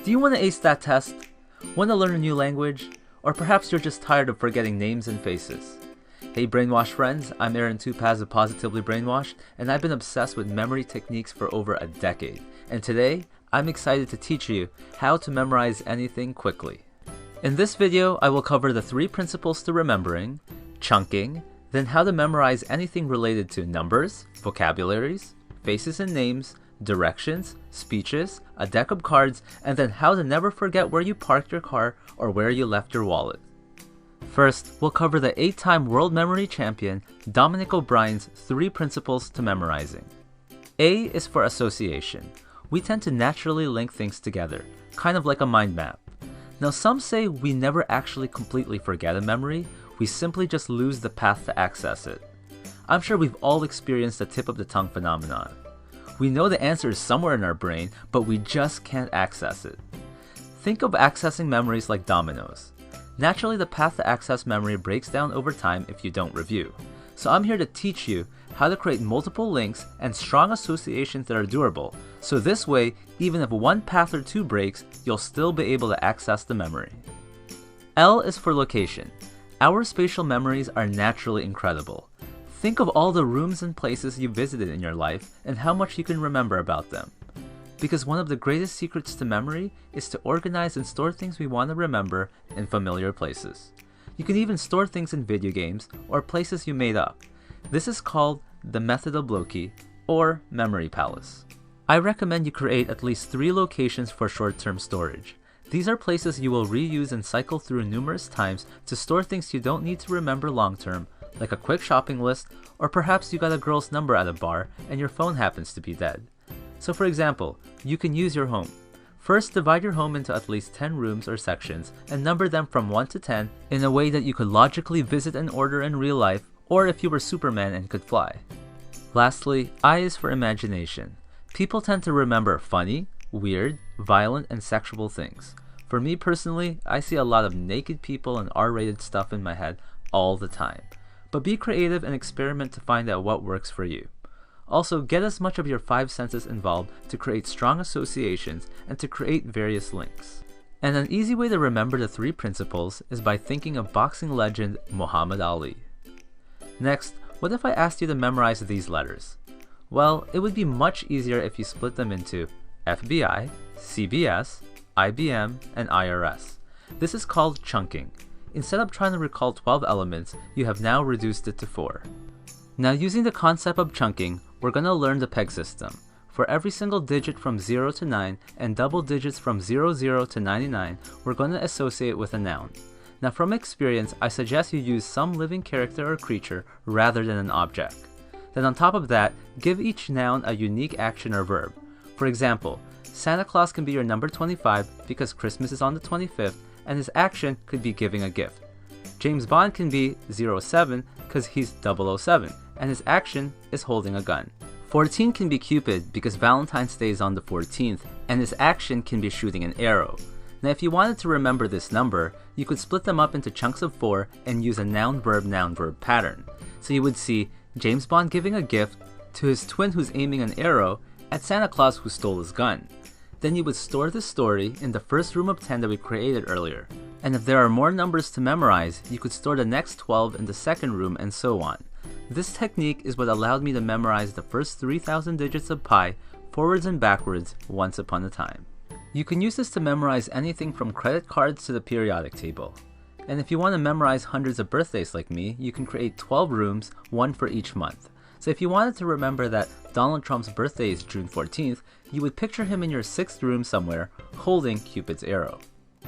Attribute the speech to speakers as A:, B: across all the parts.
A: Do you want to ace that test? Want to learn a new language? Or perhaps you're just tired of forgetting names and faces? Hey brainwashed friends, I'm Aaron Tupaz of Positively Brainwashed, and I've been obsessed with memory techniques for over a decade. And today, I'm excited to teach you how to memorize anything quickly. In this video, I will cover the 3 principles to remembering, chunking, then how to memorize anything related to numbers, vocabularies, faces and names, directions, speeches, a deck of cards, and then how to never forget where you parked your car or where you left your wallet. First, we'll cover the 8-time world memory champion Dominic O'Brien's 3 principles to memorizing. A is for association. We tend to naturally link things together, kind of like a mind map. Now some say we never actually completely forget a memory, we simply just lose the path to access it. I'm sure we've all experienced the tip of the tongue phenomenon. We know the answer is somewhere in our brain, but we just can't access it. Think of accessing memories like dominoes. Naturally, the path to access memory breaks down over time if you don't review. So I'm here to teach you how to create multiple links and strong associations that are durable, so this way, even if one path or 2 breaks, you'll still be able to access the memory. L is for location. Our spatial memories are naturally incredible. Think of all the rooms and places you visited in your life and how much you can remember about them. Because one of the greatest secrets to memory is to organize and store things we want to remember in familiar places. You can even store things in video games or places you made up. This is called the method of loci, or memory palace. I recommend you create at least 3 locations for short-term storage. These are places you will reuse and cycle through numerous times to store things you don't need to remember long-term, like a quick shopping list, or perhaps you got a girl's number at a bar and your phone happens to be dead. So for example, you can use your home. First, divide your home into at least 10 rooms or sections and number them from 1 to 10 in a way that you could logically visit an order in real life, or if you were Superman and could fly. Lastly, I is for imagination. People tend to remember funny, weird, violent, and sexual things. For me personally, I see a lot of naked people and R-rated stuff in my head all the time. But be creative and experiment to find out what works for you. Also, get as much of your 5 senses involved to create strong associations and to create various links. And an easy way to remember the 3 principles is by thinking of boxing legend Muhammad Ali. Next, what if I asked you to memorize these letters? Well, it would be much easier if you split them into FBI, CBS, IBM, and IRS. This is called chunking. Instead of trying to recall 12 elements, you have now reduced it to 4. Now using the concept of chunking, we're going to learn the peg system. For every single digit from 0 to 9 and double digits from 00 to 99, we're going to associate with a noun. Now from experience, I suggest you use some living character or creature rather than an object. Then on top of that, give each noun a unique action or verb. For example, Santa Claus can be your number 25 because Christmas is on the 25th and his action could be giving a gift. James Bond can be 07 because he's 007 and his action is holding a gun. 14 can be Cupid because Valentine's Day is on the 14th and his action can be shooting an arrow. Now if you wanted to remember this number, you could split them up into chunks of 4 and use a noun-verb pattern. So you would see James Bond giving a gift to his twin who's aiming an arrow at Santa Claus who stole his gun. Then you would store this story in the first room of 10 that we created earlier. And if there are more numbers to memorize, you could store the next 12 in the second room and so on. This technique is what allowed me to memorize the first 3,000 digits of pi forwards and backwards once upon a time. You can use this to memorize anything from credit cards to the periodic table. And if you want to memorize hundreds of birthdays like me, you can create 12 rooms, 1 for each month. So if you wanted to remember that Donald Trump's birthday is June 14th, you would picture him in your 6th room somewhere, holding Cupid's arrow.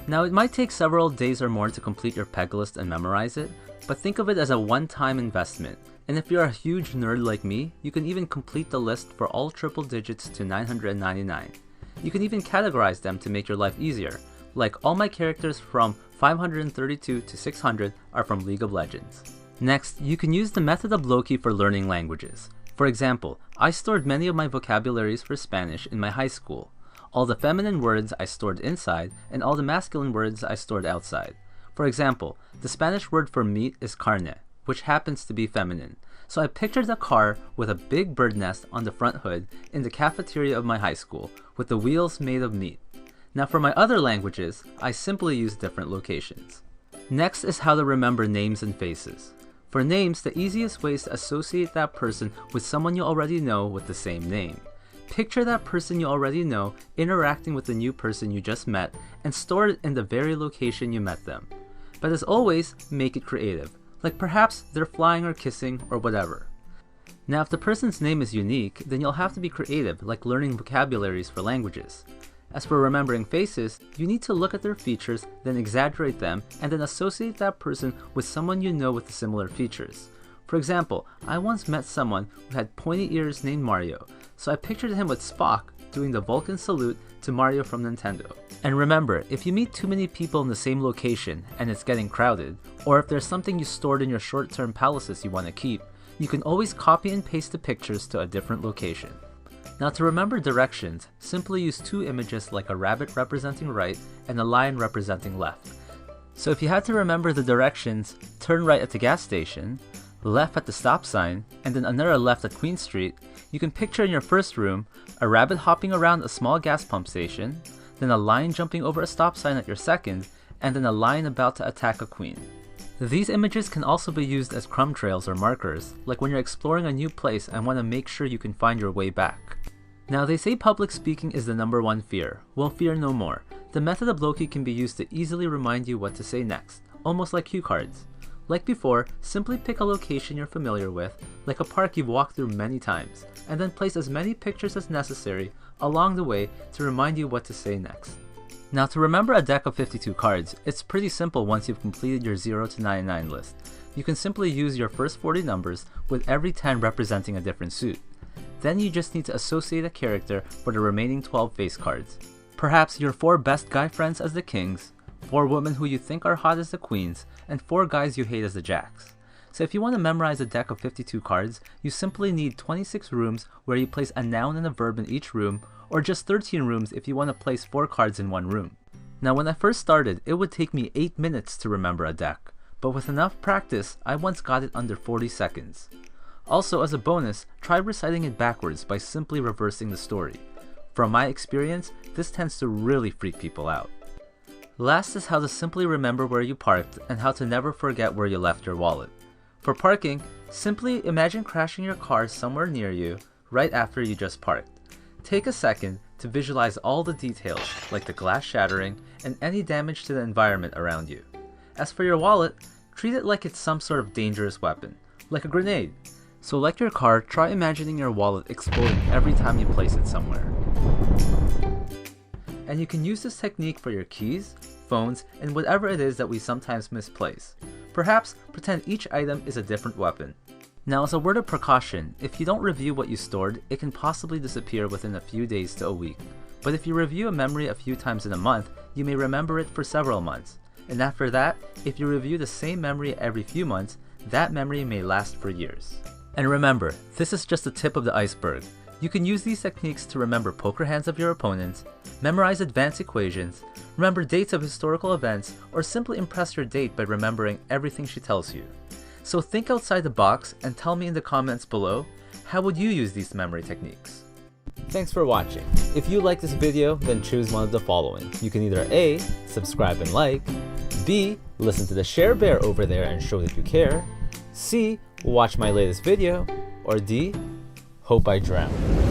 A: Now it might take several days or more to complete your peg list and memorize it, but think of it as a one-time investment. And if you're a huge nerd like me, you can even complete the list for all triple digits to 999. You can even categorize them to make your life easier, like all my characters from 532 to 600 are from League of Legends. Next, you can use the method of loci for learning languages. For example, I stored many of my vocabularies for Spanish in my high school. All the feminine words I stored inside, and all the masculine words I stored outside. For example, the Spanish word for meat is carne, which happens to be feminine. So I pictured a car with a big bird nest on the front hood in the cafeteria of my high school, with the wheels made of meat. Now for my other languages, I simply use different locations. Next is how to remember names and faces. For names, the easiest way is to associate that person with someone you already know with the same name. Picture that person you already know interacting with the new person you just met and store it in the very location you met them. But as always, make it creative, like perhaps they're flying or kissing or whatever. Now if the person's name is unique, then you'll have to be creative, like learning vocabularies for languages. As for remembering faces, you need to look at their features, then exaggerate them, and then associate that person with someone you know with the similar features. For example, I once met someone who had pointy ears named Mario, so I pictured him with Spock doing the Vulcan salute to Mario from Nintendo. And remember, if you meet too many people in the same location and it's getting crowded, or if there's something you stored in your short-term palaces you want to keep, you can always copy and paste the pictures to a different location. Now to remember directions, simply use two images like a rabbit representing right and a lion representing left. So if you had to remember the directions, turn right at the gas station, left at the stop sign, and then another left at Queen Street, you can picture in your first room, a rabbit hopping around a small gas pump station, then a lion jumping over a stop sign at your second, and then a lion about to attack a queen. These images can also be used as crumb trails or markers, like when you're exploring a new place and want to make sure you can find your way back. Now they say public speaking is the #1 fear. Well, fear no more. The method of loci can be used to easily remind you what to say next, almost like cue cards. Like before, simply pick a location you're familiar with, like a park you've walked through many times, and then place as many pictures as necessary along the way to remind you what to say next. Now to remember a deck of 52 cards, it's pretty simple once you've completed your 0 to 99 list. You can simply use your first 40 numbers with every 10 representing a different suit. Then you just need to associate a character for the remaining 12 face cards. Perhaps your 4 best guy friends as the kings, 4 women who you think are hot as the queens, and 4 guys you hate as the jacks. So if you want to memorize a deck of 52 cards, you simply need 26 rooms where you place a noun and a verb in each room, or just 13 rooms if you want to place 4 cards in one room. Now when I first started, it would take me 8 minutes to remember a deck, but with enough practice, I once got it under 40 seconds. Also, as a bonus, try reciting it backwards by simply reversing the story. From my experience, this tends to really freak people out. Last is how to simply remember where you parked and how to never forget where you left your wallet. For parking, simply imagine crashing your car somewhere near you right after you just parked. Take a second to visualize all the details, like the glass shattering and any damage to the environment around you. As for your wallet, treat it like it's some sort of dangerous weapon, like a grenade. So like your car, try imagining your wallet exploding every time you place it somewhere. And you can use this technique for your keys, phones, and whatever it is that we sometimes misplace. Perhaps pretend each item is a different weapon. Now as a word of precaution, if you don't review what you stored, it can possibly disappear within a few days to a week. But if you review a memory a few times in a month, you may remember it for several months. And after that, if you review the same memory every few months, that memory may last for years. And remember, this is just the tip of the iceberg. You can use these techniques to remember poker hands of your opponents, memorize advanced equations, remember dates of historical events, or simply impress your date by remembering everything she tells you. So think outside the box and tell me in the comments below, how would you use these memory techniques? Thanks for watching. If you like this video, then choose one of the following. You can either A, subscribe and like, B, listen to the share bear over there and show that you care, C, watch my latest video, or D, hope I drown.